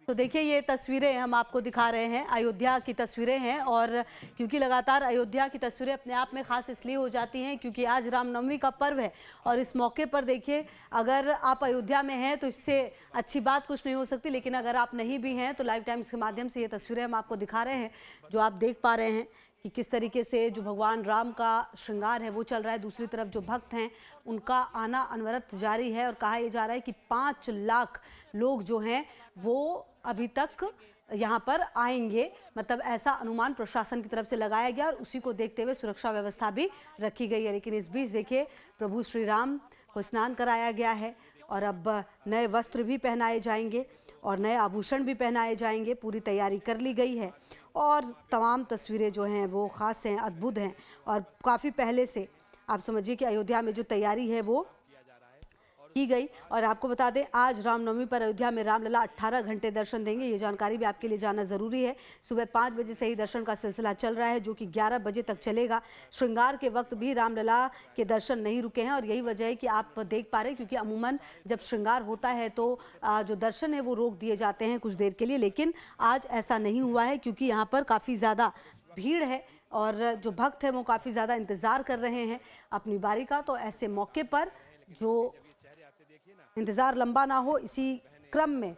तो देखिए ये तस्वीरें हम आपको दिखा रहे हैं, अयोध्या की तस्वीरें हैं। और क्योंकि लगातार अयोध्या की तस्वीरें अपने आप में खास इसलिए हो जाती हैं क्योंकि आज रामनवमी का पर्व है। और इस मौके पर देखिए, अगर आप अयोध्या में हैं तो इससे अच्छी बात कुछ नहीं हो सकती, लेकिन अगर आप नहीं भी हैं तो लाइव टाइम्स के माध्यम से ये तस्वीरें हम आपको दिखा रहे हैं, जो आप देख पा रहे हैं कि किस तरीके से जो भगवान राम का श्रृंगार है वो चल रहा है। दूसरी तरफ जो भक्त हैं उनका आना अनवरत जारी है और कहा यह जा रहा है कि 5 लाख लोग जो हैं वो अभी तक यहाँ पर आएंगे। मतलब ऐसा अनुमान प्रशासन की तरफ से लगाया गया और उसी को देखते हुए सुरक्षा व्यवस्था भी रखी गई है। लेकिन इस बीच देखिए, प्रभु श्री राम को स्नान कराया गया है और अब नए वस्त्र भी पहनाए जाएंगे और नए आभूषण भी पहनाए जाएंगे। पूरी तैयारी कर ली गई है और तमाम तस्वीरें जो हैं वो ख़ास हैं, अद्भुत हैं। और काफ़ी पहले से आप समझिए कि अयोध्या में जो तैयारी है वो की गई। और आपको बता दें, आज रामनवमी पर अयोध्या में रामलला 18 घंटे दर्शन देंगे। ये जानकारी भी आपके लिए जानना ज़रूरी है। सुबह 5 बजे से ही दर्शन का सिलसिला चल रहा है, जो कि 11 बजे तक चलेगा। श्रृंगार के वक्त भी रामलला के दर्शन नहीं रुके हैं और यही वजह है कि आप देख पा रहे हैं, क्योंकि अमूमन जब श्रृंगार होता है तो जो दर्शन है वो रोक दिए जाते हैं कुछ देर के लिए। लेकिन आज ऐसा नहीं हुआ है क्योंकि यहाँ पर काफ़ी ज़्यादा भीड़ है और जो भक्त हैं वो काफ़ी ज़्यादा इंतज़ार कर रहे हैं अपनी बारी का। तो ऐसे मौके पर जो इंतज़ार लंबा ना हो, इसी क्रम में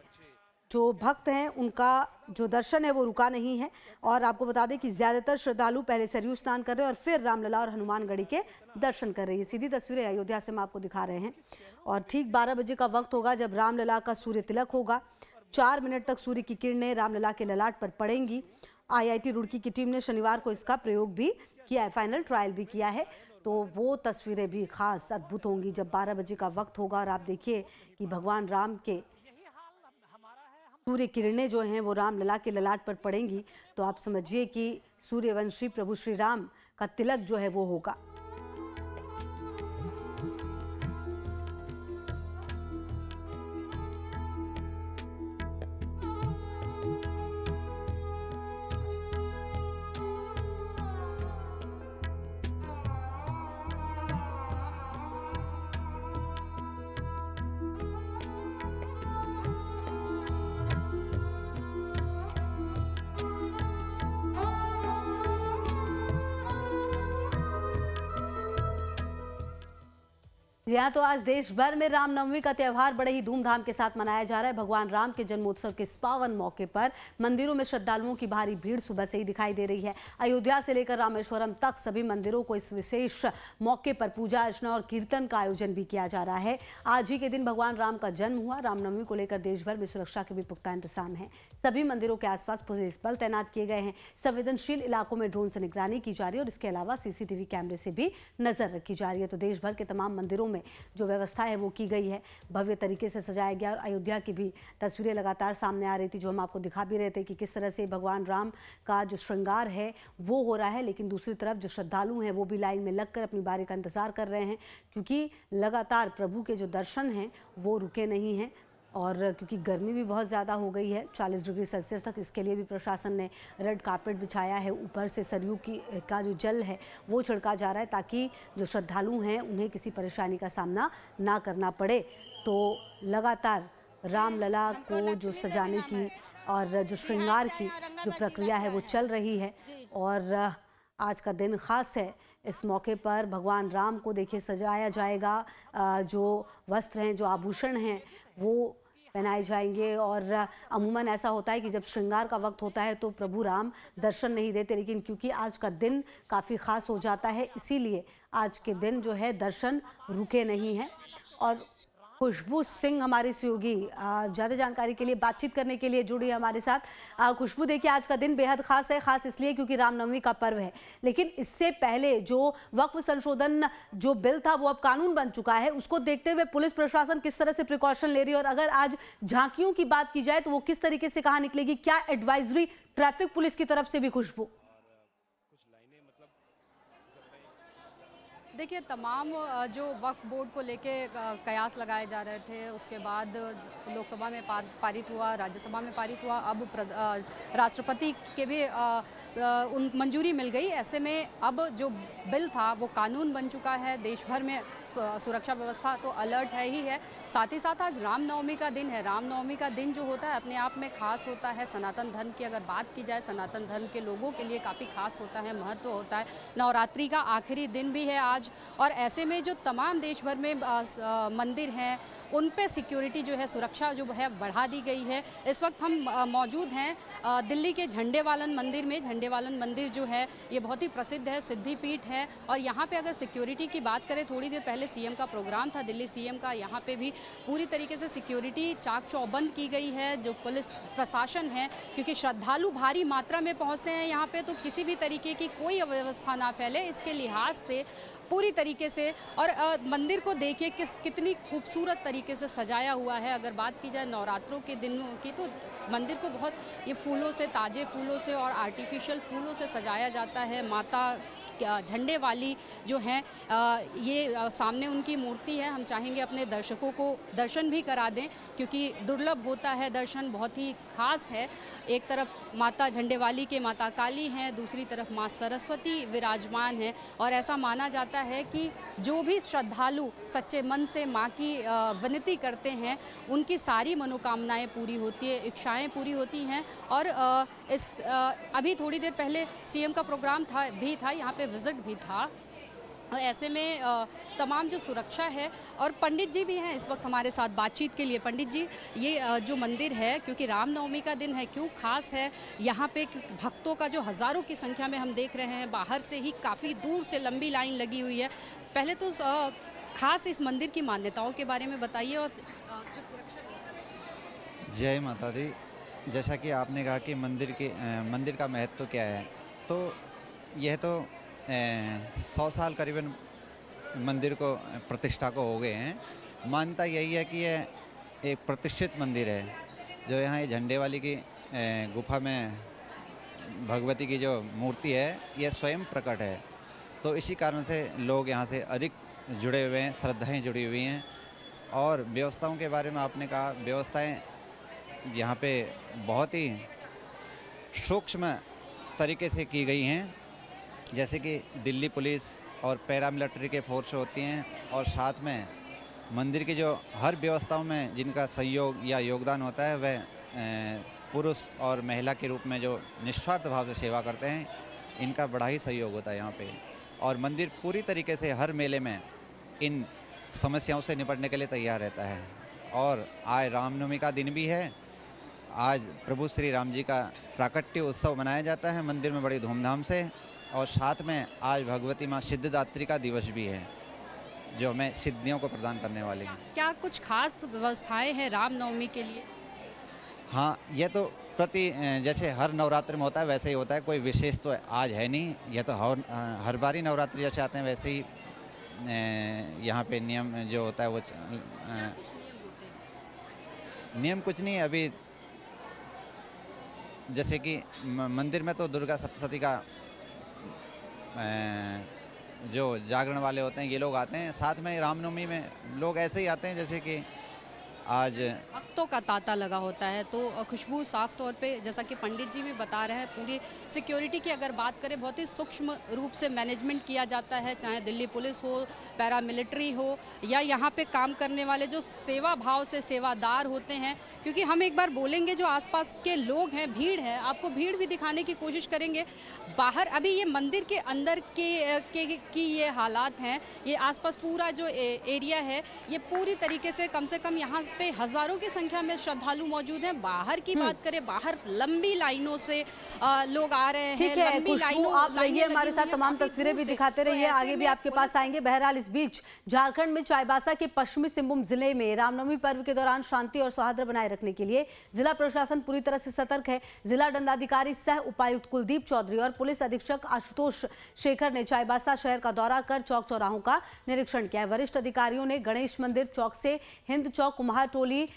जो भक्त हैं उनका जो दर्शन है वो रुका नहीं है। और आपको बता दें कि ज़्यादातर श्रद्धालु पहले सरयू स्नान कर रहे हैं और फिर रामलला और हनुमानगढ़ी के दर्शन कर रहे हैं। सीधी तस्वीरें अयोध्या से हम आपको दिखा रहे हैं। और ठीक 12 बजे का वक्त होगा जब रामलला का सूर्य तिलक होगा। 4 मिनट तक सूर्य की किरणें रामलला के ललाट पर पड़ेंगी। IIT रुड़की की टीम ने शनिवार को इसका प्रयोग भी किया है, फाइनल ट्रायल भी किया है। तो वो तस्वीरें भी खास अद्भुत होंगी जब 12 बजे का वक्त होगा। और आप देखिए कि भगवान राम के सूर्य किरणें जो हैं वो रामलला के ललाट पर पड़ेंगी। तो आप समझिए कि सूर्यवंशी प्रभु श्री राम का तिलक जो है वो होगा। यहाँ तो आज देश भर में रामनवमी का त्यौहार बड़े ही धूमधाम के साथ मनाया जा रहा है। भगवान राम के जन्मोत्सव के इस पावन मौके पर मंदिरों में श्रद्धालुओं की भारी भीड़ सुबह से ही दिखाई दे रही है। अयोध्या से लेकर रामेश्वरम तक सभी मंदिरों को इस विशेष मौके पर पूजा अर्चना और कीर्तन का आयोजन भी किया जा रहा है। आज ही के दिन भगवान राम का जन्म हुआ। रामनवमी को लेकर देश भर में सुरक्षा के भी पुख्ता इंतजाम है। सभी मंदिरों के आसपास पुलिस बल तैनात किए गए हैं। संवेदनशील इलाकों में ड्रोन से निगरानी की जा रही है और इसके अलावा CCTV कैमरे से भी नजर रखी जा रही है। तो देश भर के तमाम मंदिरों में जो व्यवस्था है वो की गई है, भव्य तरीके से सजाया गया। और अयोध्या की भी तस्वीरें लगातार सामने आ रही थी, जो हम आपको दिखा भी रहे थे कि किस तरह से भगवान राम का जो श्रृंगार है वो हो रहा है। लेकिन दूसरी तरफ जो श्रद्धालु हैं वो भी लाइन में लगकर अपनी बारी का इंतजार कर रहे हैं, क्योंकि लगातार प्रभु के जो दर्शन हैं वो रुके नहीं हैं। और क्योंकि गर्मी भी बहुत ज़्यादा हो गई है, 40 डिग्री सेल्सियस तक, इसके लिए भी प्रशासन ने रेड कार्पेट बिछाया है। ऊपर से सरयू का जो जल है वो छिड़का जा रहा है ताकि जो श्रद्धालु हैं उन्हें किसी परेशानी का सामना ना करना पड़े। तो लगातार रामलला को जो सजाने की और जो श्रृंगार की जो प्रक्रिया है वो चल रही है। और आज का दिन ख़ास है। इस मौके पर भगवान राम को देखिए सजाया जाएगा। जो वस्त्र हैं, जो आभूषण हैं वो पहनाए जाएंगे। और अमूमन ऐसा होता है कि जब श्रृंगार का वक्त होता है तो प्रभु राम दर्शन नहीं देते, लेकिन क्योंकि आज का दिन काफ़ी ख़ास हो जाता है, इसीलिए आज के दिन जो है दर्शन रुके नहीं हैं। और खुशबू सिंह हमारी सहयोगी ज़्यादा जानकारी के लिए बातचीत करने के लिए जुड़ी है हमारे साथ। खुशबू, देखिए आज का दिन बेहद खास है, खास इसलिए क्योंकि रामनवमी का पर्व है। लेकिन इससे पहले जो वक्फ संशोधन जो बिल था वो अब कानून बन चुका है, उसको देखते हुए पुलिस प्रशासन किस तरह से प्रिकॉशन ले रही है? और अगर आज झांकियों की बात की जाए तो वो किस तरीके से कहाँ निकलेगी? क्या एडवाइजरी ट्रैफिक पुलिस की तरफ से भी? खुशबू, देखिए, तमाम जो वक्फ बोर्ड को लेके कयास लगाए जा रहे थे, उसके बाद लोकसभा में पारित हुआ, राज्यसभा में पारित हुआ, अब राष्ट्रपति के भी उन मंजूरी मिल गई। ऐसे में अब जो बिल था वो कानून बन चुका है। देश भर में सुरक्षा व्यवस्था तो अलर्ट है ही है। साथ ही साथ आज रामनवमी का दिन है। रामनवमी का दिन जो होता है अपने आप में खास होता है। सनातन धर्म की अगर बात की जाए, सनातन धर्म के लोगों के लिए काफ़ी खास होता है, महत्व होता है। नवरात्रि का आखिरी दिन भी है आज, और ऐसे में जो तमाम देश भर में मंदिर हैं उन पे सिक्योरिटी जो है, सुरक्षा जो है बढ़ा दी गई है। इस वक्त हम मौजूद हैं दिल्ली के झंडेवालन मंदिर में। झंडेवालन मंदिर जो है ये बहुत ही प्रसिद्ध है, सिद्धिपीठ है, और यहाँ पे अगर सिक्योरिटी की बात करें, थोड़ी देर पहले सीएम का प्रोग्राम था, दिल्ली सीएम का, यहाँ पे भी पूरी तरीके से सिक्योरिटी चाक चौबंद की गई है। जो पुलिस प्रशासन है, क्योंकि श्रद्धालु भारी मात्रा में पहुँचते हैं यहाँ पे, तो किसी भी तरीके की कोई अव्यवस्था ना फैले, इसके लिहाज से पूरी तरीके से। और मंदिर को देखिए कितनी खूबसूरत तरीके से सजाया हुआ है। अगर बात की जाए नवरात्रों के दिनों की, तो मंदिर को बहुत ये फूलों से, ताज़े फूलों से और आर्टिफिशियल फूलों से सजाया जाता है। माता झंडे वाली जो हैं, ये सामने उनकी मूर्ति है। हम चाहेंगे अपने दर्शकों को दर्शन भी करा दें, क्योंकि दुर्लभ होता है दर्शन, बहुत ही खास है। एक तरफ माता झंडे वाली के माता काली हैं, दूसरी तरफ माँ सरस्वती विराजमान है, और ऐसा माना जाता है कि जो भी श्रद्धालु सच्चे मन से माँ की विनती करते हैं, उनकी सारी मनोकामनाएं पूरी होती है, इच्छाएं पूरी होती हैं। और अभी थोड़ी देर पहले सीएम का प्रोग्राम था यहाँ पे विजिट भी था। ऐसे में तमाम जो सुरक्षा है, और पंडित जी भी हैं इस वक्त हमारे साथ बातचीत के लिए। पंडित जी, ये जो मंदिर है, क्योंकि रामनवमी का दिन है, क्यों खास है यहाँ पे? भक्तों का जो हज़ारों की संख्या में हम देख रहे हैं, बाहर से ही काफ़ी दूर से लंबी लाइन लगी हुई है। पहले तो खास इस मंदिर की मान्यताओं के बारे में बताइए, और जो सुरक्षा। जय माता दी। जैसा कि आपने कहा कि मंदिर का महत्व क्या है, तो यह तो 100 साल करीबन मंदिर को प्रतिष्ठा को हो गए हैं। मान्यता यही है कि यह एक प्रतिष्ठित मंदिर है। जो यहाँ ये झंडे वाली की गुफा में भगवती की जो मूर्ति है, यह स्वयं प्रकट है, तो इसी कारण से लोग यहाँ से अधिक जुड़े हुए हैं, श्रद्धाएँ जुड़ी हुई हैं। और व्यवस्थाओं के बारे में आपने कहा, व्यवस्थाएँ यहाँ पे बहुत ही सूक्ष्म तरीके से की गई हैं। जैसे कि दिल्ली पुलिस और पैरामिलिट्री के फोर्स होती हैं, और साथ में मंदिर की जो हर व्यवस्थाओं में जिनका सहयोग या योगदान होता है, वह पुरुष और महिला के रूप में जो निस्वार्थ भाव से सेवा करते हैं, इनका बड़ा ही सहयोग होता है यहाँ पे। और मंदिर पूरी तरीके से हर मेले में इन समस्याओं से निपटने के लिए तैयार रहता है। और आज रामनवमी का दिन भी है। आज प्रभु श्री राम जी का प्राकट्य उत्सव मनाया जाता है मंदिर में बड़ी धूमधाम से, और साथ में आज भगवती माँ सिद्धिदात्री का दिवस भी है, जो हमें सिद्धियों को प्रदान करने वाली हैं। क्या कुछ खास व्यवस्थाएं हैं रामनवमी के लिए? हाँ, ये तो जैसे हर नवरात्रि में होता है वैसे ही होता है, कोई विशेष तो आज है नहीं। यह तो हर बार ही नवरात्रि जैसे आते हैं वैसे ही यहाँ पे नियम जो होता है वो नियम कुछ नहीं। अभी जैसे कि मंदिर में तो दुर्गा सप्तशती का जो जागरण वाले होते हैं ये लोग आते हैं। साथ में रामनवमी में लोग ऐसे ही आते हैं जैसे कि आज भक्तों का तांता लगा होता है। तो खुशबू, साफ तौर पे जैसा कि पंडित जी भी बता रहे हैं, पूरी सिक्योरिटी की अगर बात करें बहुत ही सूक्ष्म रूप से मैनेजमेंट किया जाता है, चाहे दिल्ली पुलिस हो, पैरामिलिट्री हो, या यहाँ पे काम करने वाले जो सेवा भाव से सेवादार होते हैं। क्योंकि हम एक बार बोलेंगे जो आसपास के लोग हैं, भीड़ है, आपको भीड़ भी दिखाने की कोशिश करेंगे। बाहर अभी ये मंदिर के अंदर की ये हालात हैं, ये आसपास पूरा जो एरिया है, ये पूरी तरीके से कम यहाँ पे हजारों की संख्या में श्रद्धालु मौजूद हैं। बाहर की बात करें, बाहर लंबी लाइनों से लोग आ रहे हैं। ठीक है खुशबू, आप रहिए हमारे साथ, तमाम तस्वीरें भी दिखाते रहिए, आगे भी आपके पास आएंगे। बहरहाल इस बीच झारखंड में चाईबासा के पश्चिमी सिंहभूम जिले में रामनवमी पर्व के दौरान शांति और सौहार्द बनाए रखने के लिए जिला प्रशासन पूरी तरह से सतर्क है। जिला दंडाधिकारी सह उपायुक्त कुलदीप चौधरी और पुलिस अधीक्षक आशुतोष शेखर ने चाईबासा शहर का दौरा कर चौक चौराहों का निरीक्षण किया है। वरिष्ठ अधिकारियों ने गणेश मंदिर चौक से हिंद चौक, कुम्हार टोली,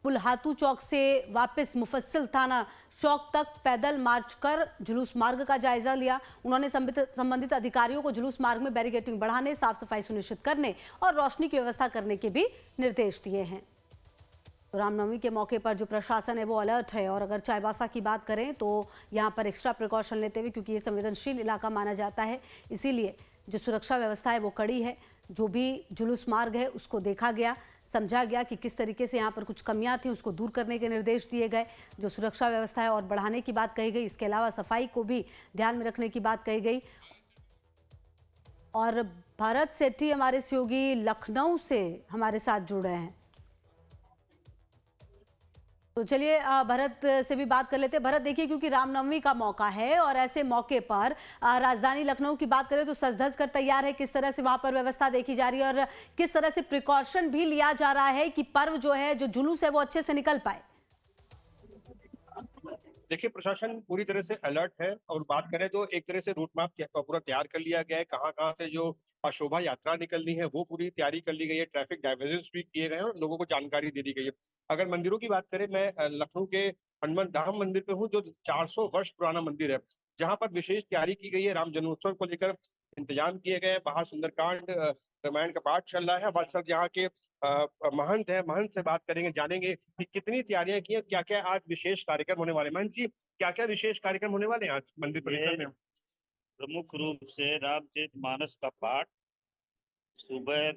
पुल्हातू चौक से वापस मुफस्सिल थाना चौक तक पैदल मार्च कर जुलूस मार्ग का जायजा लिया। उन्होंने संबंधित अधिकारियों को जुलूस मार्ग में बैरिकेडिंग बढ़ाने, साफ सफाई सुनिश्चित करने और रोशनी की व्यवस्था करने के भी निर्देश दिए हैं। तो रामनवमी के मौके पर जो प्रशासन है वो अलर्ट है। और अगर चाईबासा की बात करें तो यहाँ पर एक्स्ट्रा प्रिकॉशन लेते हुए, क्योंकि ये संवेदनशील इलाका माना जाता है, इसीलिए जो सुरक्षा व्यवस्था है वो कड़ी है। जो भी जुलूस मार्ग है उसको देखा गया, समझा गया कि किस तरीके से यहाँ पर कुछ कमियां थी, उसको दूर करने के निर्देश दिए गए। जो सुरक्षा व्यवस्था है और बढ़ाने की बात कही गई, इसके अलावा सफाई को भी ध्यान में रखने की बात कही गई। और भरत सेठी हमारे सहयोगी लखनऊ से हमारे साथ जुड़ रहे हैं, तो चलिए भरत से भी बात कर लेते हैं। भरत, देखिए क्योंकि रामनवमी का मौका है और ऐसे मौके पर राजधानी लखनऊ की बात करें तो सज धज कर तैयार है। किस तरह से वहां पर व्यवस्था देखी जा रही है और किस तरह से प्रिकॉशन भी लिया जा रहा है कि पर्व जो है, जो जुलूस है, वो अच्छे से निकल पाए? देखिए, प्रशासन पूरी तरह से अलर्ट है और बात करें तो एक तरह से रूट मैप पूरा तैयार कर लिया गया है। कहाँ से जो शोभा यात्रा निकलनी है वो पूरी तैयारी कर ली गई है। ट्रैफिक डाइवर्जन्स भी किए गए हैं और लोगों को जानकारी दे दी गई है। अगर मंदिरों की बात करें, मैं लखनऊ के हनुमान धाम मंदिर पे हूँ, जो 400 वर्ष पुराना मंदिर है, जहाँ पर विशेष तैयारी की गई है। राम जन्मोत्सव को लेकर इंतजाम किए गए हैं। बाहर सुंदरकांड रामायण का पाठ चल रहा है। हमारे साथ यहाँ के महंत है, महंत से बात करेंगे, जानेंगे कि कितनी तैयारियां की हैं, क्या क्या आज विशेष कार्यक्रम होने वाले। महंत जी, क्या क्या विशेष कार्यक्रम होने वाले हैं आज मंदिर परिसर में? प्रमुख रूप से रामचरितमानस का पाठ सुबह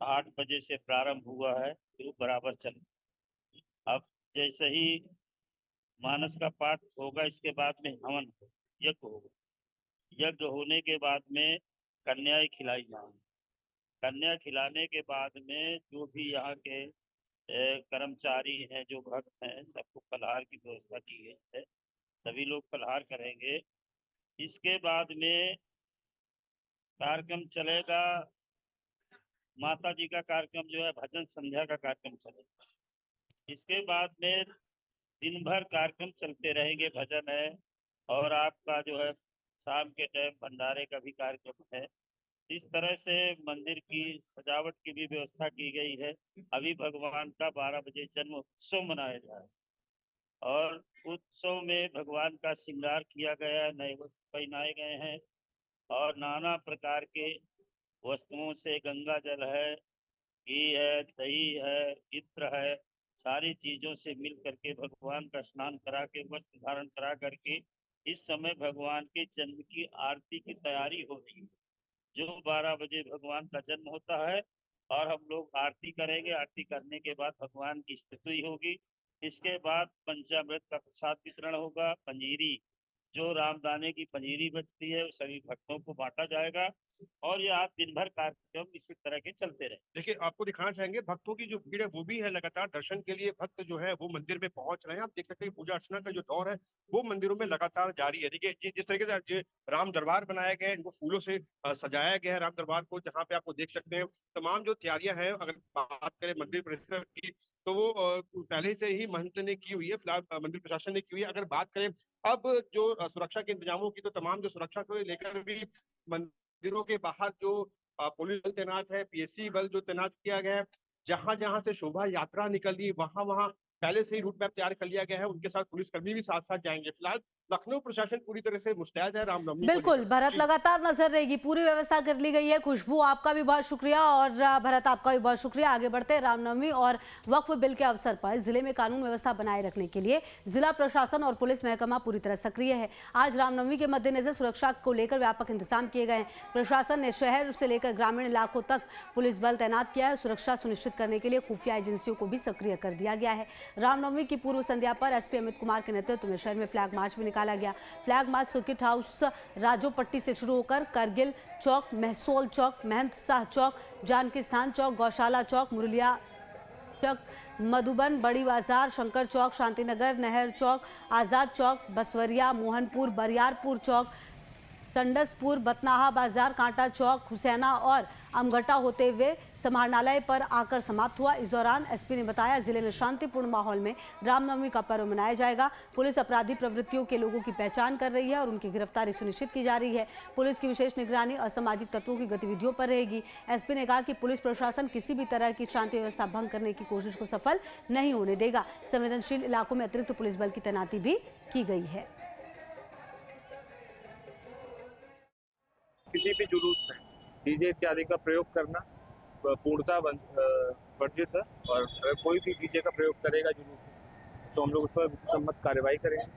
8 बजे से प्रारंभ हुआ है, तो बराबर चल। अब जैसे ही मानस का पाठ होगा, इसके बाद में हवन यज्ञ होगा। यज्ञ होने के बाद में कन्याएं खिलाई जाएंगी। कन्या खिलाने के बाद में जो भी यहाँ के कर्मचारी हैं, जो भक्त हैं, सबको फलहार की व्यवस्था की गई है। सभी लोग फलहार करेंगे। इसके बाद में कार्यक्रम चलेगा। माता जी का कार्यक्रम जो है, भजन संध्या का कार्यक्रम चलेगा। इसके बाद में दिन भर कार्यक्रम चलते रहेंगे, भजन है और आपका जो है शाम के टाइम भंडारे का भी कार्यक्रम है। इस तरह से मंदिर की सजावट की भी व्यवस्था की गई है। अभी भगवान का 12 बजे जन्म उत्सव मनाया जा रहा है और उत्सव में भगवान का श्रृंगार किया गया है, नए वस्त्र पहनाए गए हैं और नाना प्रकार के वस्तुओं से, गंगा जल है, घी है, दही है, इत्र है, सारी चीजों से मिल करके भगवान का स्नान करा के, वस्त्र धारण करा करके इस समय भगवान के जन्म की आरती की तैयारी हो रही है। जो 12 बजे भगवान का जन्म होता है और हम लोग आरती करेंगे। आरती करने के बाद भगवान की स्तुति होगी। इसके बाद पंचामृत का प्रसाद वितरण होगा। पंजीरी, जो रामदाने की पंजीरी बचती है, वो सभी भक्तों को बांटा जाएगा और ये आज दिन भर कार्यक्रम इसी तरह के चलते रहे। देखिए, आपको दिखाना चाहेंगे, भक्तों की जो भीड़ है वो भी है लगातार दर्शन के लिए। भक्त जो है वो मंदिर में पहुंच रहे हैं। आप देख सकते हैं पूजा अर्चना का जो दौर है वो मंदिरों में लगातार जारी है। देखिए, जिस तरीके से राम दरबार बनाया गया है, इनको फूलों से सजाया गया है राम दरबार को, जहाँ पे आपको देख सकते हैं तमाम जो तैयारियां हैं। अगर बात करें मंदिर परिसर की तो वो पहले से ही महंत ने की हुई है, फिलहाल मंदिर प्रशासन ने की हुई है। अगर बात करें अब जो सुरक्षा के इंतजामों की, तो तमाम जो सुरक्षा को लेकर भी मंदिरों के बाहर जो पुलिस बल तैनात है, पीएससी बल जो तैनात किया गया है। जहां जहां से शोभा यात्रा निकली, वहां वहां पहले से ही रूट मैप तैयार कर लिया गया है। उनके साथ पुलिसकर्मी भी साथ साथ जाएंगे। फिलहाल लखनऊ प्रशासन पूरी तरह से मुस्तैद है रामनवमी को बिल्कुल लेकर। भरत, लगातार नजर रहेगी, पूरी व्यवस्था कर ली गई है। खुशबू, आपका भी बहुत शुक्रिया और भरत, आपका भी बहुत शुक्रिया। आगे बढ़ते हैं। रामनवमी और वक्फ बिल के अवसर पर जिले में कानून व्यवस्था बनाए रखने के लिए जिला प्रशासन और पुलिस महकमा पूरी तरह सक्रिय है। आज रामनवमी के मद्देनजर सुरक्षा को लेकर व्यापक इंतजाम किए गए हैं। प्रशासन ने शहर से लेकर ग्रामीण इलाकों तक पुलिस बल तैनात किया है। सुरक्षा सुनिश्चित करने के लिए खुफिया एजेंसियों को भी सक्रिय कर दिया गया है। रामनवमी की पूर्व संध्या पर एसपी अमित कुमार के नेतृत्व में शहर में फ्लैग मार्च भी निकाला गया। Flag march circuit house Rajopatti से शुरू होकर करगिल चौक, महसोल चौक, महंत शाह चौक, जानकी स्थान चौक, गौशाला चौक, मुरलिया चौक, मधुबन, बड़ी बाजार, शंकर चौक, शांतिनगर, नहर चौक, आज़ाद चौक, बसवरिया, मोहनपुर, बरियारपुर चौक, टंडसपुर, बतनाहा बाजार, कांटा चौक, हुसैना और अमघटा होते हुए समाहरणालय पर आकर समाप्त हुआ। इस दौरान एसपी ने बताया जिले में शांतिपूर्ण माहौल में रामनवमी का पर्व मनाया जाएगा। पुलिस अपराधी प्रवृत्तियों के लोगों की पहचान कर रही है और उनकी गिरफ्तारी सुनिश्चित की जा रही है। पुलिस की विशेष निगरानी असामाजिक तत्वों की गतिविधियों पर रहेगी। एसपी ने कहा कि पुलिस प्रशासन किसी भी तरह की शांति व्यवस्था भंग करने की कोशिश को सफल नहीं होने देगा। संवेदनशील इलाकों में अतिरिक्त पुलिस बल की तैनाती भी की गई है। किसी भी जुलूस में डीजे इत्यादि का प्रयोग करना पूर्णतः वर्जित है और अगर कोई भी डीजे का प्रयोग करेगा जुलूस में तो हम लोग उस पर सम्मत कार्रवाई करेंगे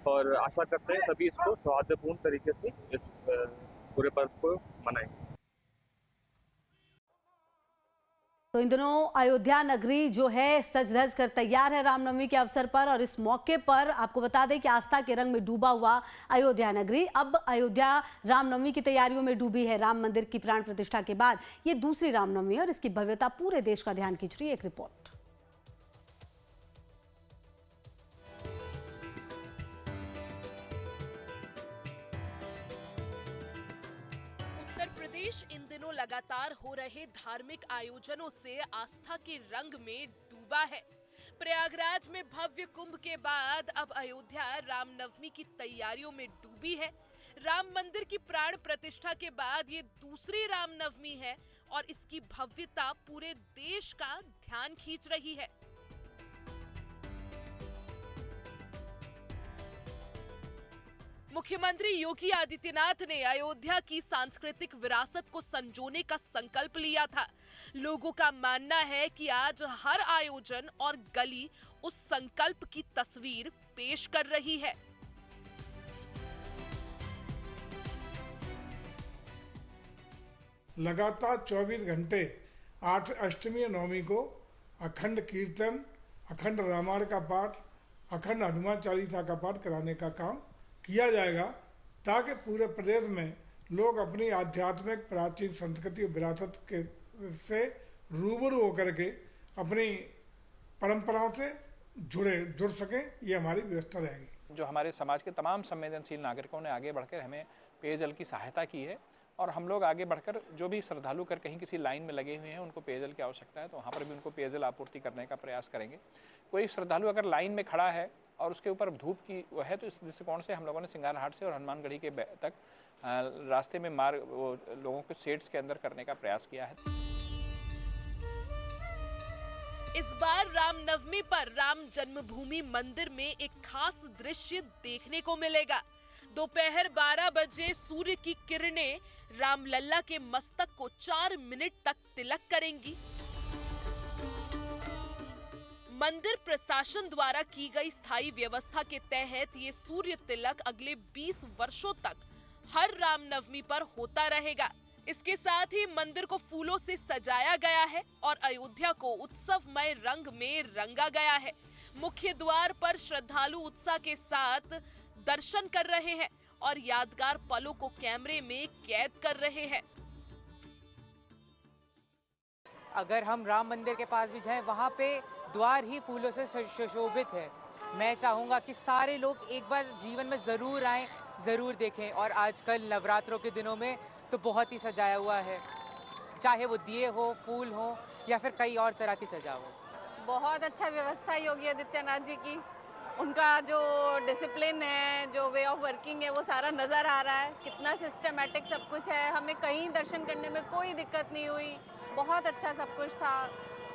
और आशा करते हैं सभी इसको सौहार्दपूर्ण तरीके से इस पूरे पर्व को मनाएंगे। तो इन दिनों अयोध्या नगरी जो है सज धज कर तैयार है रामनवमी के अवसर पर और इस मौके पर आपको बता दें कि आस्था के रंग में डूबा हुआ अयोध्या नगरी अब अयोध्या रामनवमी की तैयारियों में डूबी है। राम मंदिर की प्राण प्रतिष्ठा के बाद ये दूसरी रामनवमी और इसकी भव्यता पूरे देश का ध्यान खींच रही है। एक रिपोर्ट। प्रदेश इन दिनों लगातार हो रहे धार्मिक आयोजनों से आस्था के रंग में डूबा है। प्रयागराज में भव्य कुंभ के बाद अब अयोध्या रामनवमी की तैयारियों में डूबी है। राम मंदिर की प्राण प्रतिष्ठा के बाद ये दूसरी रामनवमी है और इसकी भव्यता पूरे देश का ध्यान खींच रही है। मुख्यमंत्री योगी आदित्यनाथ ने अयोध्या की सांस्कृतिक विरासत को संजोने का संकल्प लिया था। लोगों का मानना है कि आज हर आयोजन और गली उस संकल्प की तस्वीर पेश कर रही है। लगातार 24 घंटे 8 अष्टमी नवमी को अखंड कीर्तन, अखंड रामायण का पाठ, अखंड हनुमान चालीसा का पाठ कराने का काम किया जाएगा ताकि पूरे प्रदेश में लोग अपनी आध्यात्मिक प्राचीन संस्कृति और विरासत के से रूबरू होकर के अपनी परंपराओं से जुड़ सकें। ये हमारी व्यवस्था रहेगी। जो हमारे समाज के तमाम संवेदनशील नागरिकों ने आगे बढ़कर हमें पेयजल की सहायता की है और हम लोग आगे बढ़कर जो भी श्रद्धालु कर कहीं किसी लाइन में लगे हुए हैं उनको पेयजल की आवश्यकता है तो वहाँ पर भी उनको पेयजल आपूर्ति करने का प्रयास करेंगे। कोई श्रद्धालु अगर लाइन में खड़ा है और उसके ऊपर धूप की वो है तो इस दृष्टिकोण से हम लोगों ने सिंगार हाट से और हनुमानगढ़ी के तक रास्ते में लोगों को शेड्स के अंदर करने का प्रयास किया है। इस बार रामनवमी पर राम जन्मभूमि मंदिर में एक खास दृश्य देखने को मिलेगा। दोपहर 12 बजे सूर्य की किरणें रामलल्ला के मस्तक को 4 मिनट तक तिलक करेंगी। मंदिर प्रशासन द्वारा की गई स्थायी व्यवस्था के तहत ये सूर्य तिलक अगले 20 वर्षों तक हर रामनवमी पर होता रहेगा। इसके साथ ही मंदिर को फूलों से सजाया गया है और अयोध्या को उत्सवमय रंग में रंगा गया है। मुख्य द्वार पर श्रद्धालु उत्साह के साथ दर्शन कर रहे हैं और यादगार पलों को कैमरे में कैद कर रहे हैं। अगर हम राम मंदिर के पास भी जाएं, वहाँ पे द्वार ही फूलों से सुशोभित है। मैं चाहूँगा कि सारे लोग एक बार जीवन में ज़रूर आएं, ज़रूर देखें। और आजकल नवरात्रों के दिनों में तो बहुत ही सजाया हुआ है, चाहे वो दिए हो, फूल हो या फिर कई और तरह की सजावट। बहुत अच्छा व्यवस्था है योगी आदित्यनाथ जी की। उनका जो डिसिप्लिन है, जो वे ऑफ वर्किंग है, वो सारा नज़र आ रहा है। कितना सिस्टमेटिक सब कुछ है। हमें कहीं दर्शन करने में कोई दिक्कत नहीं हुई। बहुत अच्छा सब कुछ था।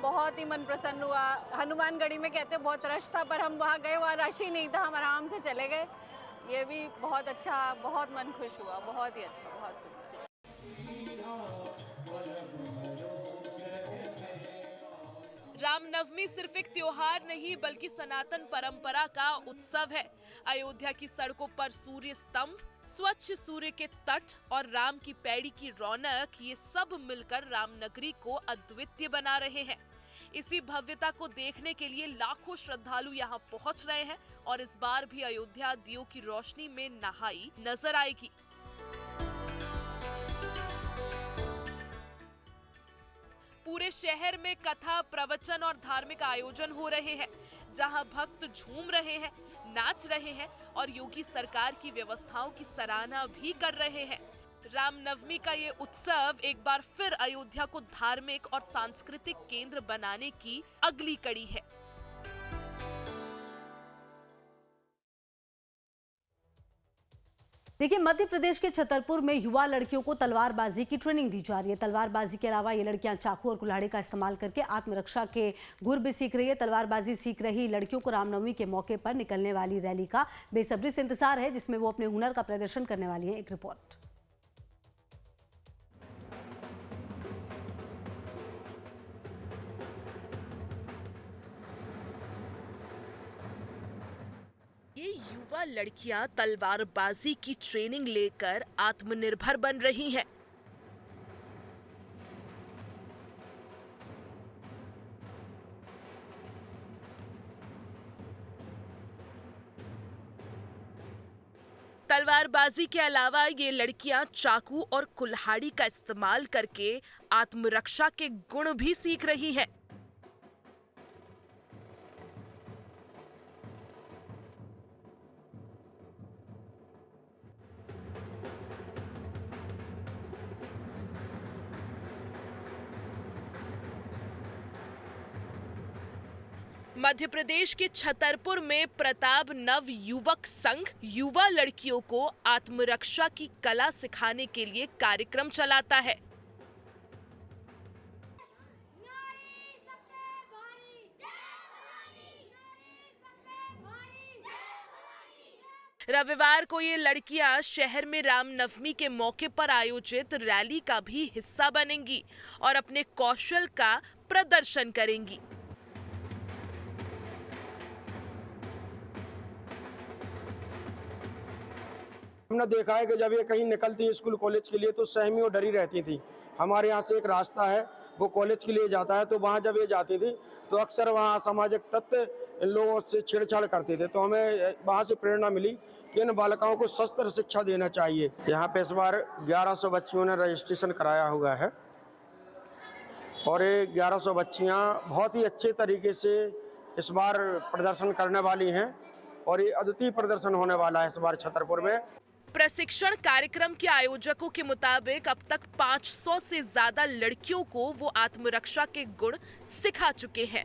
बहुत ही मन प्रसन्न हुआ। हनुमानगढ़ी में कहते बहुत रश था, पर हम वहाँ गए, वहाँ रश ही नहीं था, हम आराम से चले गए। ये भी बहुत अच्छा, बहुत मन खुश हुआ। बहुत ही अच्छा, बहुत सुंदर। रामनवमी सिर्फ एक त्योहार नहीं बल्कि सनातन परंपरा का उत्सव है। अयोध्या की सड़कों पर सूर्य स्तंभ, स्वच्छ सूर्य के तट और राम की पैड़ी की रौनक, ये सब मिलकर रामनगरी को अद्वितीय बना रहे हैं। इसी भव्यता को देखने के लिए लाखों श्रद्धालु यहाँ पहुँच रहे हैं और इस बार भी अयोध्या दियों की रोशनी में नहाई नजर आएगी। पूरे शहर में कथा, प्रवचन और धार्मिक आयोजन हो रहे हैं, जहां भक्त झूम रहे हैं, नाच रहे हैं और योगी सरकार की व्यवस्थाओं की सराहना भी कर रहे हैं। रामनवमी का ये उत्सव एक बार फिर अयोध्या को धार्मिक और सांस्कृतिक केंद्र बनाने की अगली कड़ी है। देखिए, मध्य प्रदेश के छतरपुर में युवा लड़कियों को तलवारबाजी की ट्रेनिंग दी जा रही है। तलवारबाजी के अलावा ये लड़कियां चाकू और कुल्हाड़ी का इस्तेमाल करके आत्मरक्षा के गुर भी सीख रही है। तलवारबाजी सीख रही लड़कियों को रामनवमी के मौके पर निकलने वाली रैली का बेसब्री से इंतजार है, जिसमें वो अपने हुनर का प्रदर्शन करने वाली है। एक रिपोर्ट। ये युवा लड़कियां तलवारबाजी की ट्रेनिंग लेकर आत्मनिर्भर बन रही हैं। तलवारबाजी के अलावा ये लड़कियां चाकू और कुल्हाड़ी का इस्तेमाल करके आत्मरक्षा के गुण भी सीख रही हैं। मध्य प्रदेश के छतरपुर में प्रताप नव युवक संघ युवा लड़कियों को आत्मरक्षा की कला सिखाने के लिए कार्यक्रम चलाता है। रविवार को ये लड़कियां शहर में रामनवमी के मौके पर आयोजित रैली का भी हिस्सा बनेंगी और अपने कौशल का प्रदर्शन करेंगी। हमने देखा है कि जब ये कहीं निकलती है स्कूल कॉलेज के लिए तो सहमी और डरी रहती थी। हमारे यहाँ से एक रास्ता है वो कॉलेज के लिए जाता है, तो वहाँ जब ये जाती थी तो अक्सर वहाँ असामाजिक तत्व इन लोगों से छेड़छाड़ करते थे। तो हमें वहाँ से प्रेरणा मिली कि इन बालिकाओं को शस्त्र शिक्षा देना चाहिए। यहाँ पे इस बार 1100 बच्चियों ने रजिस्ट्रेशन कराया हुआ है और ये 1100 बच्चियाँ बहुत ही अच्छे तरीके से इस बार प्रदर्शन करने वाली हैं और ये अद्वितीय प्रदर्शन होने वाला है इस बार छतरपुर में। प्रशिक्षण कार्यक्रम के आयोजकों के मुताबिक अब तक 500 से ज्यादा लड़कियों को वो आत्मरक्षा के गुण सिखा चुके हैं।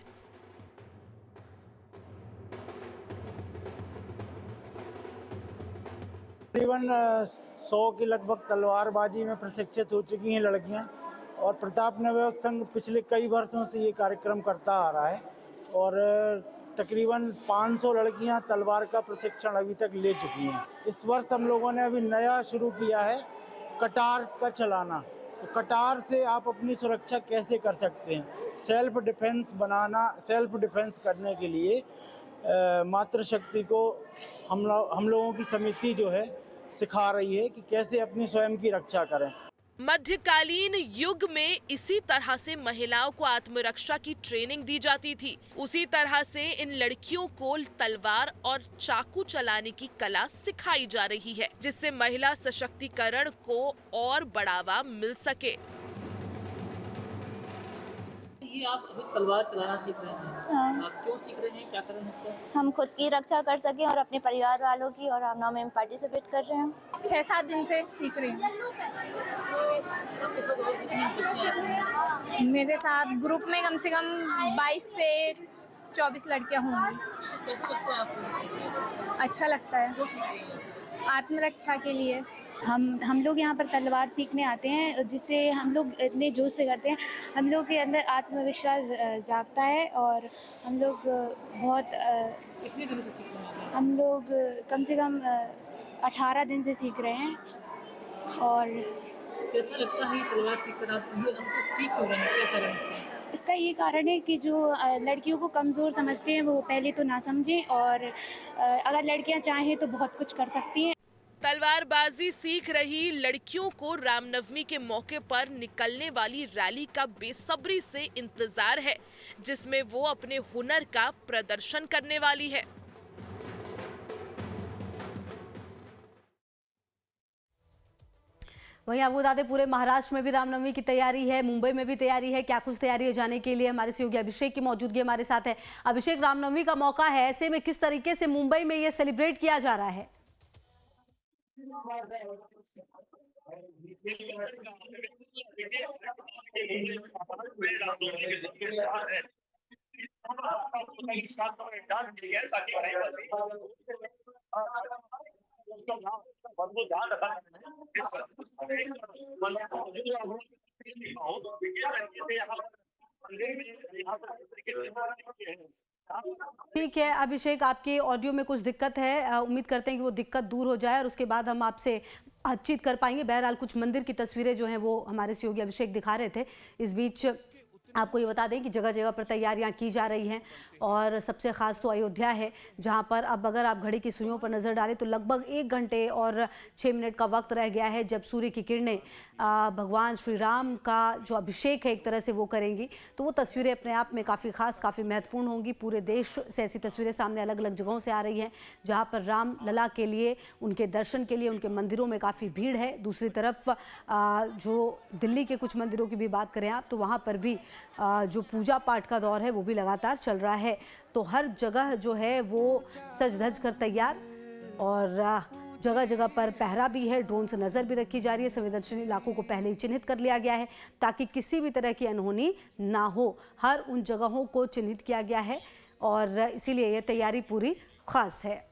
तकरीबन 100 के लगभग तलवारबाजी में प्रशिक्षित हो चुकी हैं लड़कियां और प्रताप नवयुवक संघ पिछले कई वर्षों से ये कार्यक्रम करता आ रहा है और तकरीबन 500 लड़कियां तलवार का प्रशिक्षण अभी तक ले चुकी हैं। इस वर्ष हम लोगों ने अभी नया शुरू किया है कटार का चलाना। तो कटार से आप अपनी सुरक्षा कैसे कर सकते हैं, सेल्फ डिफेंस बनाना, सेल्फ डिफेंस करने के लिए मातृशक्ति को हम लोगों की समिति जो है सिखा रही है कि कैसे अपनी स्वयं की रक्षा करें। मध्यकालीन युग में इसी तरह से महिलाओं को आत्मरक्षा की ट्रेनिंग दी जाती थी। उसी तरह से इन लड़कियों को तलवार और चाकू चलाने की कला सिखाई जा रही है, जिससे महिला सशक्तिकरण को और बढ़ावा मिल सके। ये आप अभी तलवार चलाना सीख रहे हैं। हाँ। आप क्यों सीख रहे हैं, क्या कारण है इसका? हम खुद की रक्षा कर सकें और अपने परिवार वालों की, और रामनवमी में पार्टिसिपेट कर रहे हैं। 6-7 दिन से सीख रही हूँ। आपके साथ और कितनी बच्चियां हैं? मेरे साथ ग्रुप में कम से कम 22 से 24 लड़कियाँ होंगी। कैसे लगता है आपको? अच्छा लगता है, आत्मरक्षा के लिए। हम लोग यहाँ पर तलवार सीखने आते हैं, जिससे हम लोग इतने जोश से करते हैं, हम लोग के अंदर आत्मविश्वास जागता है और हम लोग बहुत कितने दिनों से सीख रहे हैं? हम लोग कम से कम 18 दिन से सीख रहे हैं। और कैसा लगता है तलवार सीखकर? आप ये हम तो सीख क्यों रहे हैं, क्या कारण है? इसका ये कारण है कि जो लड़कियों को कमज़ोर समझते हैं वो पहले तो ना समझें, और अगर लड़कियां चाहें तो बहुत कुछ कर सकती हैं। तलवारबाजी सीख रही लड़कियों को रामनवमी के मौके पर निकलने वाली रैली का बेसब्री से इंतजार है, जिसमें वो अपने हुनर का प्रदर्शन करने वाली है। वहीं आपको बता दें, पूरे महाराष्ट्र में भी रामनवमी की तैयारी है, मुंबई में भी तैयारी है। क्या कुछ तैयारी है जाने के लिए हमारे सहयोगी अभिषेक की मौजूदगी हमारे साथ है। अभिषेक, रामनवमी का मौका है, ऐसे में किस तरीके से मुंबई में ये सेलिब्रेट किया जा रहा है? ठीक है अभिषेक, आपके ऑडियो में कुछ दिक्कत है, उम्मीद करते हैं कि वो दिक्कत दूर हो जाए और उसके बाद हम आपसे बातचीत कर पाएंगे। बहरहाल कुछ मंदिर की तस्वीरें जो हैं वो हमारे सहयोगी अभिषेक दिखा रहे थे। इस बीच आपको ये बता दें कि जगह जगह पर तैयारियां की जा रही हैं और सबसे ख़ास तो अयोध्या है, जहां पर अब अगर आप घड़ी की सुइयों पर नज़र डालें तो लगभग 1 घंटे और 6 मिनट का वक्त रह गया है जब सूर्य की किरणें भगवान श्री राम का जो अभिषेक है एक तरह से वो करेंगी। तो वो तस्वीरें अपने आप में काफ़ी ख़ास, काफ़ी महत्वपूर्ण होंगी। पूरे देश से ऐसी तस्वीरें सामने अलग अलग जगहों से आ रही हैं जहाँ पर राम लला के लिए, उनके दर्शन के लिए उनके मंदिरों में काफ़ी भीड़ है। दूसरी तरफ जो दिल्ली के कुछ मंदिरों की भी बात करें आप तो वहाँ पर भी जो पूजा पाठ का दौर है वो भी लगातार चल रहा है। तो हर जगह जो है वो सज धज कर तैयार और जगह जगह पर पहरा भी है, ड्रोन से नज़र भी रखी जा रही है। संवेदनशील इलाकों को पहले ही चिन्हित कर लिया गया है ताकि किसी भी तरह की अनहोनी ना हो। हर उन जगहों को चिन्हित किया गया है और इसीलिए यह तैयारी पूरी खास है।